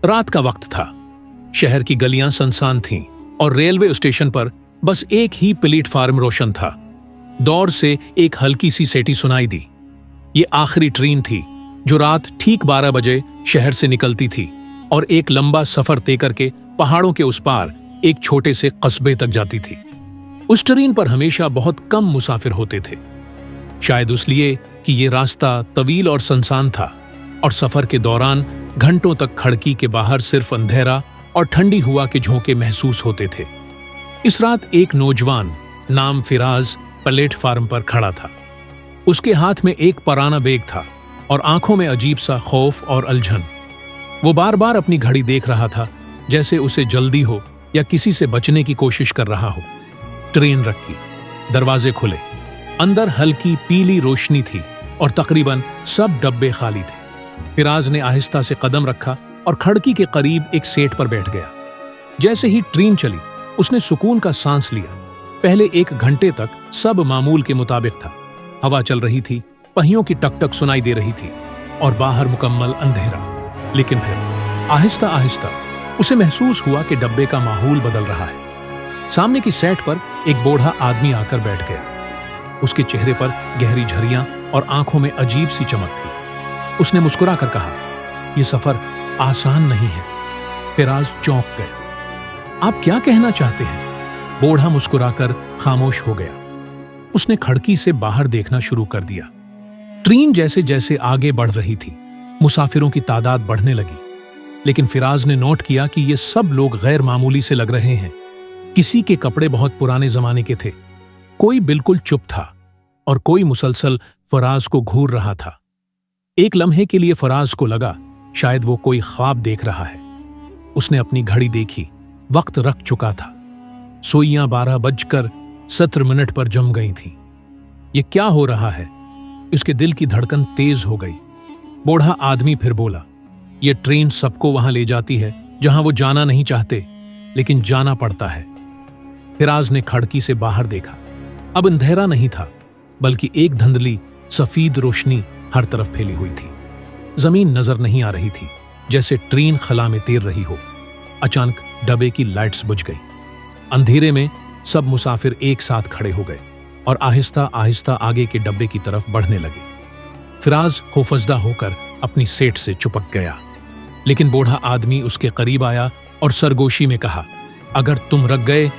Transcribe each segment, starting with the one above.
रात का वक्त था। शहर की गलियां सुनसान थीं और रेलवे स्टेशन पर बस एक ही प्लेटफार्म रोशन था। दौर से एक हल्की सी सीटी सुनाई दी। ये आखिरी ट्रेन थी जो रात ठीक 12 बजे शहर से निकलती थी और एक लंबा सफर तय करके पहाड़ों के उस पार एक छोटे से कस्बे तक जाती थी। उस ट्रेन पर हमेशा बहुत कम मुसाफिर होते थे, शायद इसलिए कि ये रास्ता तवील और सुनसान था और सफर के दौरान घंटों तक खिड़की के बाहर सिर्फ अंधेरा और ठंडी हवा के झोंके महसूस होते थे। इस रात एक नौजवान नाम फिराज प्लेटफार्म पर खड़ा था। उसके हाथ में एक पुराना बैग था और आंखों में अजीब सा खौफ और उलझन। वो बार बार अपनी घड़ी देख रहा था, जैसे उसे जल्दी हो या किसी से बचने की कोशिश कर रहा हो। ट्रेन रखी, दरवाजे खुले, अंदर हल्की पीली रोशनी थी और तकरीबन सब डब्बे खाली थे। फिराज ने आहिस्ता से कदम रखा और खिड़की के करीब एक सीट पर बैठ गया। जैसे ही ट्रेन चली, उसने सुकून का सांस लिया। पहले 1 घंटे तक सब मामूल के मुताबिक था। हवा चल रही थी, पहियों की टकटक सुनाई दे रही थी और बाहर मुकम्मल अंधेरा। लेकिन फिर आहिस्ता आहिस्ता उसे महसूस हुआ कि डब्बे का माहौल बदल रहा है। सामने की सीट पर एक बूढ़ा आदमी आकर बैठ गया। उसके चेहरे पर गहरी झर्रियां और आंखों में अजीब सी चमक थी। उसने मुस्कुराकर कहा, यह सफर आसान नहीं है। फिराज चौंक गए। आप क्या कहना चाहते हैं? बूढ़ा मुस्कुराकर खामोश हो गया। उसने खिड़की से बाहर देखना शुरू कर दिया। ट्रेन जैसे जैसे आगे बढ़ रही थी, मुसाफिरों की तादाद बढ़ने लगी। लेकिन फिराज ने नोट किया कि ये सब लोग गैर मामूली से लग रहे हैं। किसी के कपड़े बहुत पुराने जमाने के थे, कोई बिल्कुल चुप था और कोई मुसलसल फराज को घूर रहा था। एक लम्हे के लिए फराज को लगा शायद वो कोई ख्वाब देख रहा है। उसने अपनी घड़ी देखी, वक्त रख चुका था। सुइयां 12:17 पर जम गई थीं। ये क्या हो रहा है? उसके दिल की धड़कन तेज हो गई। बूढ़ा आदमी फिर बोला, ये ट्रेन सबको वहां ले जाती है जहां वो जाना नहीं चाहते, लेकिन जाना पड़ता है। फिराज ने खिड़की से बाहर देखा। अब अंधेरा नहीं था, बल्कि एक धुंधली सफेद रोशनी हर तरफ फैली हुई थी। जमीन नजर नहीं आ रही थी, जैसे ट्रेन खला में तैर रही हो। अचानक डब्बे की लाइट्स बुझ गई। अंधेरे में सब मुसाफिर एक साथ खड़े हो गए और आहिस्ता आहिस्ता आगे के डब्बे की तरफ बढ़ने लगे। फिराज खौफजदा होकर अपनी सीट से चिपक गया, लेकिन बूढ़ा आदमी उसके करीब आया और सरगोशी में कहा, अगर तुम रख गए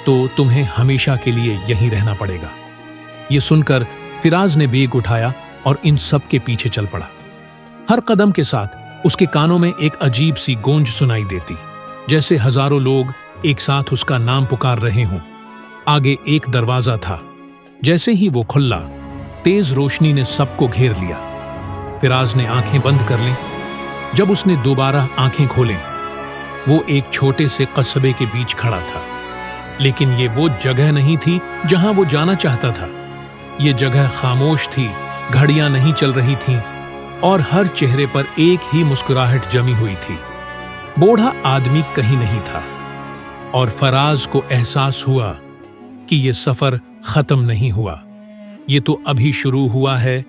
तो तुम्हें हमेशा के लिए यहीं रहना पड़ेगा। ये सुनकर फिराज ने बैग उठाया और इन सब के पीछे चल पड़ा। हर कदम के साथ उसके कानों में एक अजीब सी गूंज सुनाई देती, जैसे हजारों लोग एक साथ उसका नाम पुकार रहे हों। आगे एक दरवाजा था। जैसे ही वो खुला, तेज रोशनी ने सबको घेर लिया। फिराज ने आंखें बंद कर लीं। जब उसने दोबारा आंखें खोलें, वो एक छोटे से कस्बे के बीच खड़ा था। लेकिन ये वो जगह नहीं थी जहां वो जाना चाहता था। ये जगह खामोश थी, घड़ियां नहीं चल रही थीं और हर चेहरे पर एक ही मुस्कुराहट जमी हुई थी। बूढ़ा आदमी कहीं नहीं था और फराज को एहसास हुआ कि ये सफर खत्म नहीं हुआ, ये तो अभी शुरू हुआ है।